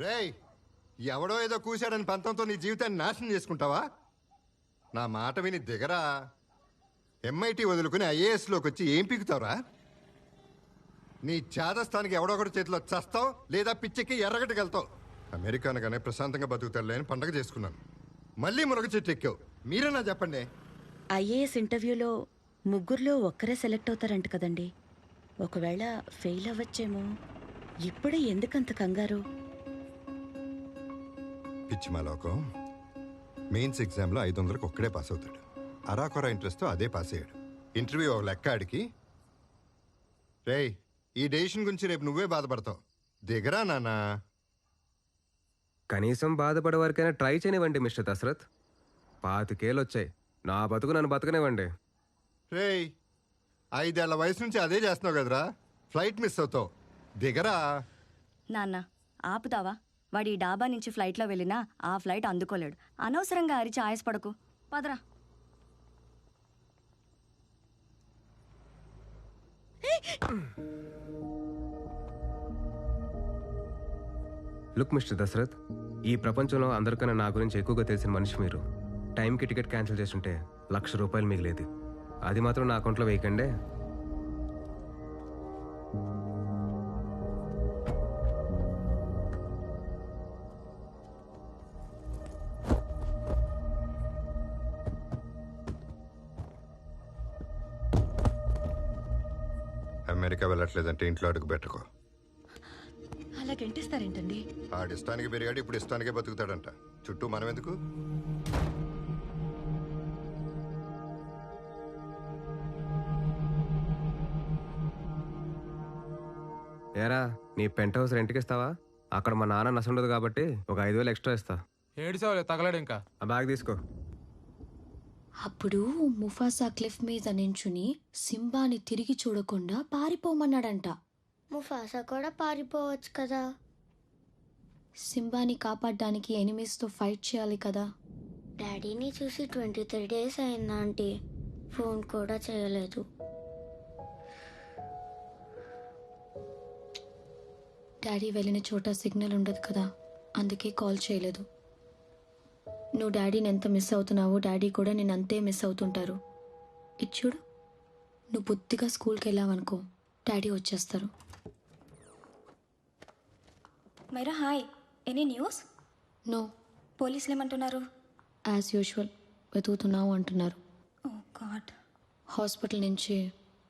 రేయ్, ఎవడో ఏదో కూశాడని పంతంతో నీ జీవితాన్ని నాశనం చేసుకుంటావా? నా మాట విని దిగరా. ఎంఐటి వదులుకుని ఐఏఎస్లోకి వచ్చి ఏం పీకుతావురా? నీ చేదస్థానికి ఎవడో ఒకటి చేతిలో చస్తావు, లేదా పిచ్చెక్కి ఎర్రగట్టుకెళ్తావు. అమెరికా అనగానే ప్రశాంతంగా బతుకుతారులే అని పండగ చేసుకున్నాను. మళ్ళీ మునగ చెట్టు ఎక్కావు. మీరేనా చెప్పండి. ఐఏఎస్ ఇంటర్వ్యూలో ముగ్గురులో ఒక్కరే సెలెక్ట్ అవుతారంట కదండి. ఒకవేళ ఫెయిల్ అవ్వచ్చేమో. ఇప్పుడే ఎందుకంత కంగారు? పిచ్చి మా లోకం. మెయిన్స్ ఎగ్జామ్లో 500కి ఒక్కడే పాస్ అవుతాడు. అరాకొర ఇంట్రెస్ట్తో అదే పాస్ అయ్యాడు. ఇంటర్వ్యూ ఒక లెక్క ఆడికి. రేయ్, ఈ డెసిషన్ గురించి రేపు నువ్వే బాధపడతావు. దిగరా నాన్నా. కనీసం బాధపడే వరకైనా ట్రై చేయనివ్వండి మిస్టర్ దశరథ్. 25 ఏళ్ళు వచ్చాయి. నా బతుకు నన్ను బతకనివ్వండి. రేయ్, 5 ఏళ్ల వయసు నుంచి అదే చేస్తున్నావు కదరా. ఫ్లైట్ మిస్ అవుతావు. దిగరా. నాన్న ఆపుతావా? వాడి ఈ డాబా నుంచి ఫ్లైట్లో వెళ్ళినా ఆ ఫ్లైట్ అందుకోలేడు. అనవసరంగా అరిచి ఆయాసపడకు. పదరా. లుక్ మిస్టర్ దశరథ్, ఈ ప్రపంచంలో అందరికన్నా నా గురించి ఎక్కువగా తెలిసిన మనిషి మీరు. టైంకి టికెట్ క్యాన్సిల్ చేస్తుంటే ₹1,00,000 మిగిలేదు. అది మాత్రం నా అకౌంట్లో వేయకండే. అమెరికా వెళ్ళట్లేదంటే ఇంట్లో అడుగు పెట్టుకో. అలా గంటిస్తారేంటండి? ఆడిష్టానికి పెరిగాడు, ఇప్పుడు ఇష్టానికే బతుకుతాడంట. చుట్టూ మనం ఎందుకు? ఏరా, నీ పెంట్ హౌస్ రెంట్కి ఇస్తావా? అక్కడ మా నాన్న నసుండదు కాబట్టి ఒక 5,000 ఎక్స్ట్రా ఇస్తా. ఏడిసావులే, తగలడు ఇంకా. ఆ బ్యాగ్ తీసుకో. అప్పుడు ముఫాసా క్లిఫ్ మీద నించుని సింబాని తిరిగి చూడకుండా పారిపోమన్నాడంట. ముఫాసా కూడా పారిపోవచ్చు కదా. సింబాని కాపాడడానికి ఎనిమీస్తో ఫైట్ చేయాలి కదా. డాడీని చూసి 23 డేస్ అయిందా ఆంటీ? ఫోన్ కూడా చేయలేదు. డాడీ వెళ్ళిన చోట సిగ్నల్ ఉండదు కదా, అందుకే కాల్ చేయలేదు. నువ్వు డాడీని ఎంత మిస్ అవుతున్నావో డాడీ కూడా నేను అంతే మిస్ అవుతుంటారు. ఇది చూడు, నువ్వు బుద్ధిగా స్కూల్కి వెళ్ళావనుకో డాడీ వచ్చేస్తారు. Myra hi, any news? No, పోలీసులు ఏమంటున్నారు? యాజ్ యూజువల్ వెతుకుతున్నావు అంటున్నారు. ఓ గాడ్. హాస్పిటల్ నుంచి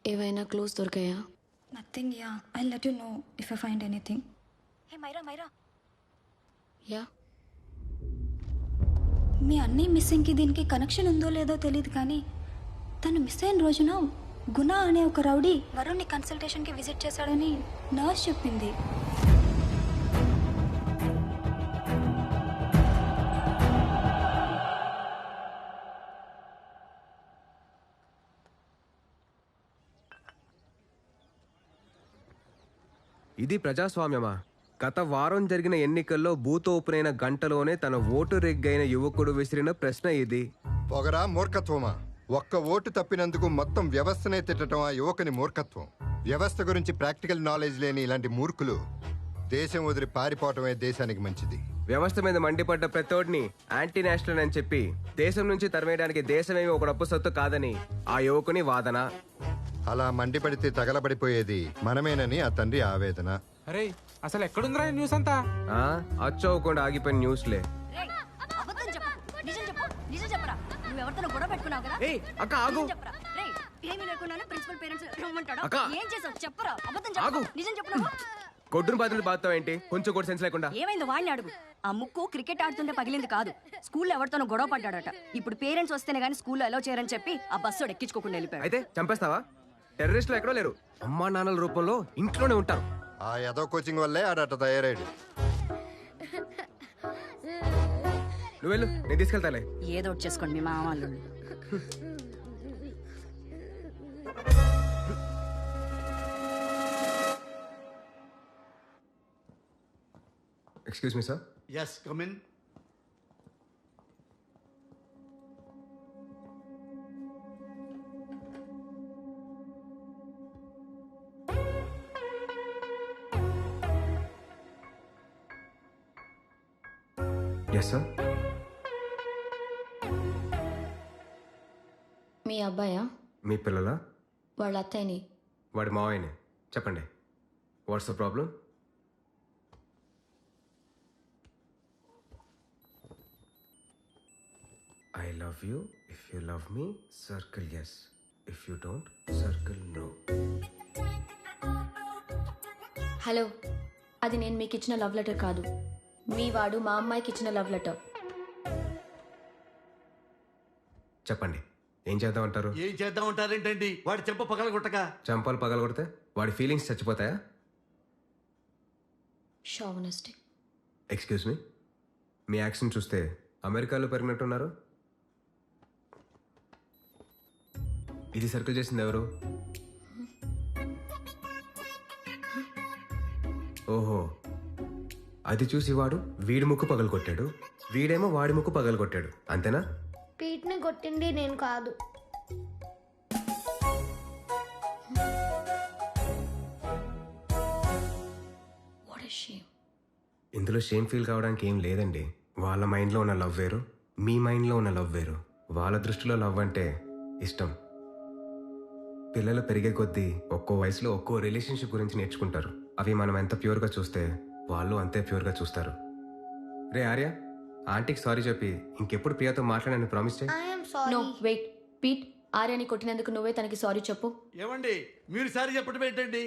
ఏవైనా క్లూస్ దొరికాయా? Nothing. Yeah, I let you know if I find anything. Hey Myra, Myra, yeah, మీ అన్నీ మిస్సింగ్కి దీనికి కనెక్షన్ ఉందో లేదో తెలియదు, కానీ తను మిస్ అయిన రోజున గుణ అనే ఒక రౌడీ వరుణ్ని కన్సల్టేషన్కి విజిట్ చేశాడని నర్స్ చెప్పింది. ఇది ప్రజాస్వామ్యమా? గత వారం జరిగిన ఎన్నికల్లో బూత్ ఓపెన్ అయిన గంటలోనే తన ఓటు రెగ్గైన యువకుడు విసిరిన ప్రశ్న ఇది. పొగరా మూర్ఖత్వమా? ఒక్క ఓటు తప్పినందుకు మొత్తం వ్యవస్థనే తిట్టడం ఆ యువకుని మూర్ఖత్వం. వ్యవస్థ గురించి ప్రాక్టికల్ నాలెడ్జ్ లేని ఇలాంటి మూర్ఖులు దేశం వదిలి పారిపోవటమే దేశానికి మంచిది. వ్యవస్థ మీద మండిపడ్డ ప్రతోడిని యాంటీ నేషనల్ అని చెప్పి దేశం నుంచి తరిమేయడానికి దేశమేమి ఒక డప్పు సొత్తు కాదని ఆ యువకుని వాదన. అలా మండిపడితే తగలబడిపోయేది మనమేనని ఆ తండ్రి ఆవేదన. అరే, అసలు ఎక్కడుందిరా ఈ న్యూస్ అంతా? అచ్చోకుండా ఆగిపోయిన న్యూస్లే. అబద్ధం చెప్పు, నిజం చెప్పు. నిజం చెప్పరా? నువ్వు ఎవరితో గొడవ పెట్టుకున్నావు కదా? ఏయ్ అక్క ఆగు. చెప్పరా? రేయ్, ఏమీ లేకుండానే ప్రిన్సిపల్ పేరెంట్స్ రమ్మంటాడా? అక్క. ఏం చేసావు చెప్పరా? అబద్ధం ఆగు. చెప్పు. నిజం చెప్పు నువ్వు. కొట్టును బాధలు బాధతావు ఏంటి? కొంచెం కూడా సెన్స్ లేకుండా. ఏమైందో వాడిని అడుగు. ఆ ముక్కు క్రికెట్ ఆడుతుంటే పగిలింది కాదు, స్కూల్లో ఎవరితోనో గొడవ పడ్డాడట. ఇప్పుడు పేరెంట్స్ వస్తేనే గానీ స్కూల్లో అలౌ చేయరని చెప్పి ఆ బస్సు ఎక్కించుకోకుండా వెళ్ళిపోయాడు. అయితే చంపేస్తావా? టెర్రరిస్టులు ఎక్కడో లేరు, అమ్మా నాన్నల రూపంలో ఇంట్లోనే ఉంటారు. ఆ ఏదో కోచింగ్ వల్లే ఆడట తయారయ్యాడు. నువ్వు వెళ్ళు, నేను తీసుకెళ్తాలే. ఏదో ఒకటి చేసుకోండి మీ మామ వాళ్ళు. Excuse me sir. Yes, come in. Yes sir. మీ అబ్బాయా? మీ పిల్లలా? వాళ్ళ అత్తయ్యని. వాడి మావయ్యనే. చెప్పండి, what's the problem? I love you. If you love me circle yes. If you don't circle no. Hello, అది నేను మీకు ఇచ్చిన లవ్ లెటర్ కాదు. మీ వాడు మా అమ్మాయికి ఇచ్చిన లవ్ లెటర్. చెప్పండి, ఏం చేద్దామంటారు? ఏం చేద్దాం ఉంటారేంటండి? వాడు చెంప పగల కొట్టక చంపాలు పగల కొడితే వాడి ఫీలింగ్స్ చచ్చిపోతాయా? షావనిస్టిక్. ఎక్స్క్యూజ్ మీ, మీ యాక్షన్ చూస్తే అమెరికాలో పెరిగినట్టున్నారు. ఇది సర్కిల్ చేసింది ఎవరు? ఓహో, అది చూసి వాడు వీడి ముక్కు పగలు కొట్టాడు, వీడేమో వాడి ముక్కు పగలు కొట్టాడు, అంతేనా? పీట్ని కొట్టింది నేను కాదు. What a shame. ఇందులో షేమ్ ఫీల్ కావడానికి ఏం లేదండి. వాళ్ళ మైండ్లో ఉన్న లవ్ వేరు, మీ మైండ్లో ఉన్న లవ్ వేరు. వాళ్ళ దృష్టిలో లవ్ అంటే ఇష్టం. పిల్లలు పెరిగే కొద్దీ ఒక్కో వయసులో ఒక్కో రిలేషన్షిప్ గురించి నేర్చుకుంటారు. అవి మనం ఎంత ప్యూర్గా చూస్తే వాళ్ళు అంతే ప్యూర్గా చూస్తారు. రే ఆర్య, ఆంటీకి సారీ చెప్పి ఇంకెప్పుడు ప్రియాతో మాట్లాడని ప్రామిస్ చేయి. I'm no sorry. Wait, Pete. ఆర్యాని కొట్టినందుకు నువ్వే తనకి సారీ చెప్పు. ఏమండి, మీరు సారి చెప్పడం ఏంటండి?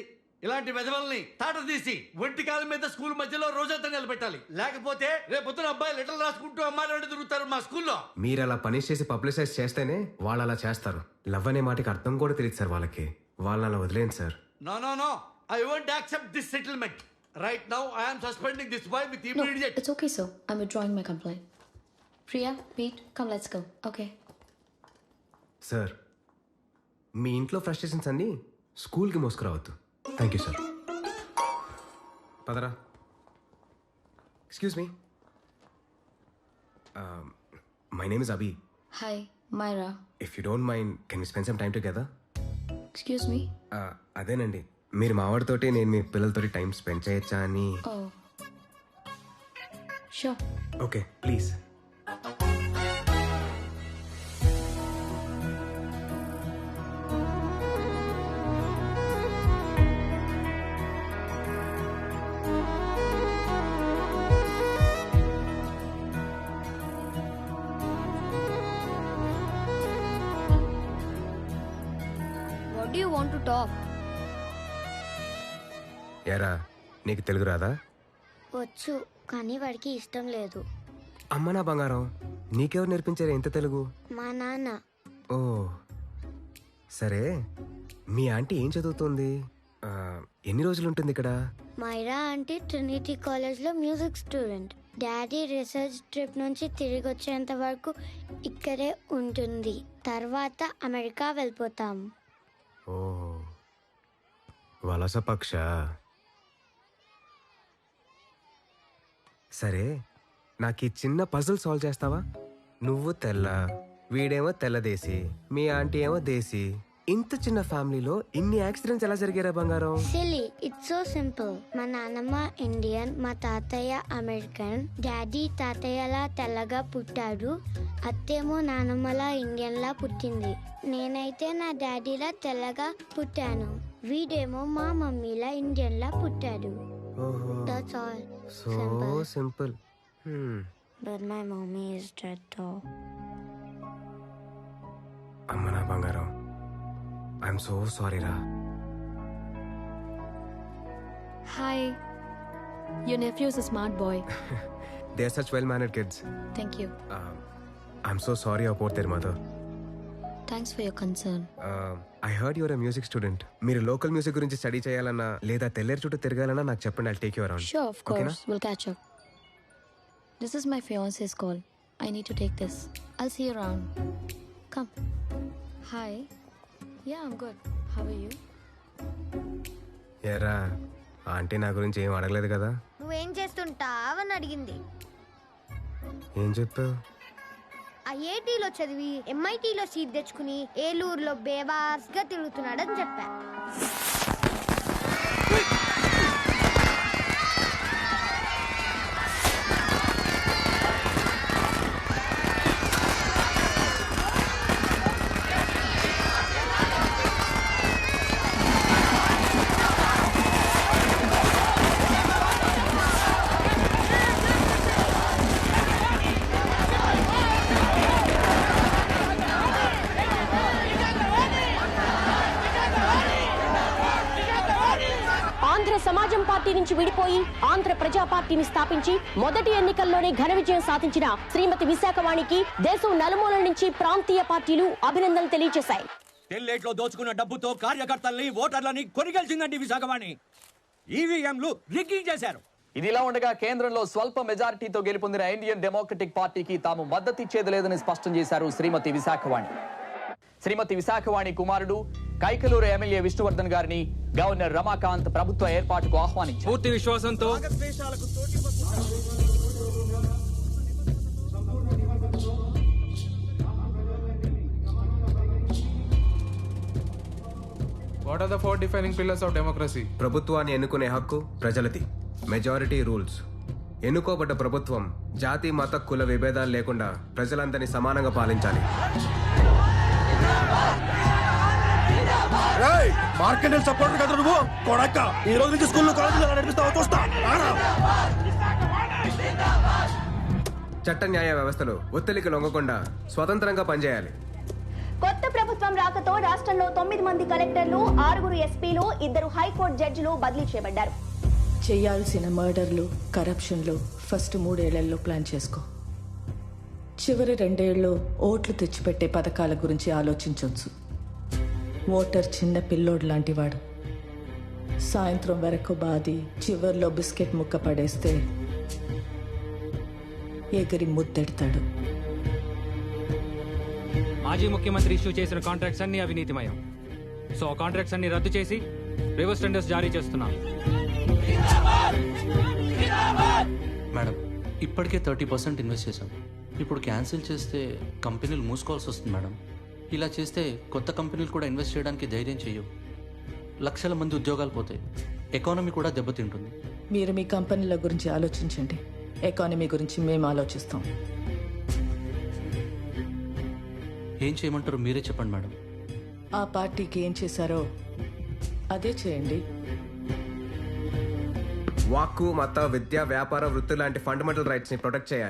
ఇలాంటి వెధవల్ని తాట తీసి ఒంటి కాలం మీద స్కూల్ మధ్యలో రోజంతా నిలబెట్టాలి. లేకపోతే రేపొద్దున అబ్బాయి లెటర్లు రాసుకుంటూ అమ్మాయిలు తిరుగుతారు మా స్కూల్లో. మీరు అలా పనిష్ చేసి పబ్లిసైజ్ చేస్తేనే వాళ్ళు అలా చేస్తారు. లవ్ అనే మాటకి అర్థం కూడా తెలియదు సార్ వాళ్ళకి. వాళ్ళని అలా వదిలేండి sir. No no no, I won't accept this settlement. Right now I am suspending this boy with No, immediate. it's okay, sir. I'm withdrawing my complaint. Priya, Pete, come, let's go. Okay. Sir, మీ ఇంట్లో frustrations అన్నీ స్కూల్కి మోసుకురావద్దు. Thank you sir. పదరా. Excuse me, my name is Abhi. Hi, Myra. If you don't mind can you spend some time together? Excuse me? అదేనండి, మీరు మావాడితోటి నేను మీ పిల్లలతోటి టైం స్పెండ్ చేయొచ్చా అని. Oh. Sure. Okay please. What do you want to talk? ఎరా, నీకు తెలుగు రాదా? వచ్చు, కానీ వాడికి ఇష్టం లేదు. అమ్మ నా బంగారం, నీకెవరు నేర్పించారు ఎంత తెలుగు? మా నాన్న. ఓ సరే, మీ ఆంటీ ఏం చదువుతుంది? ఎన్ని రోజులు ఉంటుంది ఇక్కడ? మైరా అంటే ట్రినిటీ కాలేజ్లో music student. Daddy research trip నుంచి తిరిగి వచ్చేంత వరకు ఇక్కడే ఉంటుంది. తర్వాత అమెరికా వెళ్ళిపోతాం. ఓ వలస పక్ష. సరే, నాకు ఈ చిన్న పజిల్ సాల్వ్ చేస్తావా? నువ్వు తెల్ల, వీడేమో తెల్లదేశి, మీ ఆంటీ ఏమో దేశీ. ఇంత చిన్న ఫ్యామిలీలో ఇన్ని యాక్సిడెంట్స్ ఎలా జరిగారా బంగారం? Silly, it's so simple. మా నాన్నమ్మ ఇండియన్, మా తాతయ్య అమెరికన్. డాడీ తాతయ్యలా తెల్లగా పుట్టాడు, అత్తేమో నానమ్మలా ఇండియన్లా పుట్టింది. నేనైతే నా డాడీలా తెల్లగా పుట్టాను, వీడేమో మా మమ్మీలా ఇండియన్లా పుట్టాడు. ఓహో, That's all. So simple. But my mommy is dead though. అమ్మ నా బంగారం, ఐఎమ్ సో సారీ రా. Hi. Your nephew is a smart boy. They are such well mannered kids. Thank you. I'm so sorry about their mother. Thanks for your concern. I heard your a music student. మీరు local music గురించి study చేయాలన్నా లేదా తెల్లేరు చుట్టూ తిరగాలన్నా నాకు చెప్పండి. I'll take you around. Sure, of Okay, course. We'll catch up. This is my fiance's call. I need to take this. I'll see you around. Come. Hi. Yeah, I'm good. How are you? ఏరా, aunty నా గురించి ఏం అడగలేదు కదా? నువ్వేం చేస్తుంటావని అడిగింది. ఏం చెప్పావు? ఐఐటీలో చదివి ఎంఐటీలో సీట్ తెచ్చుకుని ఏలూరులో బేబాస్గా తిరుగుతున్నాడని చెప్పా. సమాజం పార్టీ నుంచి విడిపోయి ఆంధ్ర ప్రజా పార్టీని స్థాపించి మొదటి ఎన్నికల్లోనే ఘన విజయం సాధించిన శ్రీమతి విశాఖవాణికి దేశం నలుమూలల నుంచి ప్రాంతీయ పార్టీలు అభినందనలు తెలియజేశాయి. తెల్లేట్లో దోచుకున్న డబ్బుతో కార్యకర్తల్ని ఓటర్లని కొనిగెలిచిందండి విశాఖవాణి. ఈవీఎంలు రిగ్గింగ్ చేశారు. ఇదిలా ఉండగా కేంద్రంలో స్వల్ప మెజారిటీతో గెలుపొందిన ఇండియన్ డెమోక్రటిక్ పార్టీకి తాము మద్దతిచ్చేది లేదని స్పష్టం చేశారు శ్రీమతి విశాఖవాణి. శ్రీమతి విశాఖవాణి కుమారుడు కైకలూరు ఎమ్మెల్యే విష్ణువర్ధన్ గారిని గవర్నర్ రమాకాంత్ ప్రభుత్వ ఏర్పాటుకు ఆహ్వానించారు. పూర్తి విశ్వాసంతో what are the 4 defining pillars of democracy? ప్రభుత్వాన్ని ఎన్నుకునే హక్కు ప్రజలది. Majority rules. ఎన్నుకోబడ్డ ప్రభుత్వం జాతి మత కుల విభేదాలు లేకుండా ప్రజలందరినీ సమానంగా పాలించాలి. మార్కెట్ సపోర్ట్ కదా నువ్వు కొడక్క. ఈ రోజు నుంచి స్కూల్లో కాలేజీలో నడిపిస్తావు చూస్తా. చట్ట న్యాయ వ్యవస్థలో ఒత్తిడికి లొంగకుండా స్వతంత్రంగా పనిచేయాలి. కొత్త ప్రభుత్వం రాకతో రాష్ట్రంలో 9 మంది కలెక్టర్లు, 6 ఎస్పీలు, 2 హైకోర్టు జడ్జిలు బదిలీ చేయబడ్డారు. చేయాల్సిన మర్డర్లు, కరప్షన్లు ఫస్ట్ 3 ఏళ్లలో ప్లాన్ చేసుకో. చివరి 2 ఏళ్ళు ఓట్లు తెచ్చిపెట్టే పథకాల గురించి ఆలోచించవచ్చు. ఓటర్ చిన్న పిల్లోడు లాంటివాడు. సాయంత్రం వరకు బాది చివర్లో బిస్కెట్ ముక్క పడేస్తే ఎగిరి ముద్దెడతాడు. మాజీ ముఖ్యమంత్రి ఇష్యూ చేసిన కాంట్రాక్ట్స్ అన్ని అవినీతిమయం. సో ఆ కాంట్రాక్ట్స్ అన్ని రద్దు చేసి రివర్స్ టెండర్స్ జారీ చేస్తున్నాం. మేడం, ఇప్పటికే 30% ఇన్వెస్ట్ చేశాం. ఇప్పుడు క్యాన్సిల్ చేస్తే కంపెనీలు మూసుకోవాల్సి వస్తుంది మేడం. ఇలా చేస్తే కొత్త కంపెనీలు కూడా ఇన్వెస్ట్ చేయడానికి ధైర్యం చేయవు. లక్షల మంది ఉద్యోగాలు పోతాయి. ఎకానమీ కూడా దెబ్బతింటుంది. మీరు మీ కంపెనీల గురించి ఆలోచించండి. ఎకానమీ గురించి మేము ఆలోచిస్తాం. ఏం చేయమంటారు మీరే చెప్పండి మేడం. ఆ పార్టీకి ఏం చేశారో అదే చేయండి. వాక్కు, మత, విద్య, వ్యాపార, వృత్తి లాంటి ఫండమెంటల్ రైట్స్ ని ప్రొటెక్ట్ చేయాలి.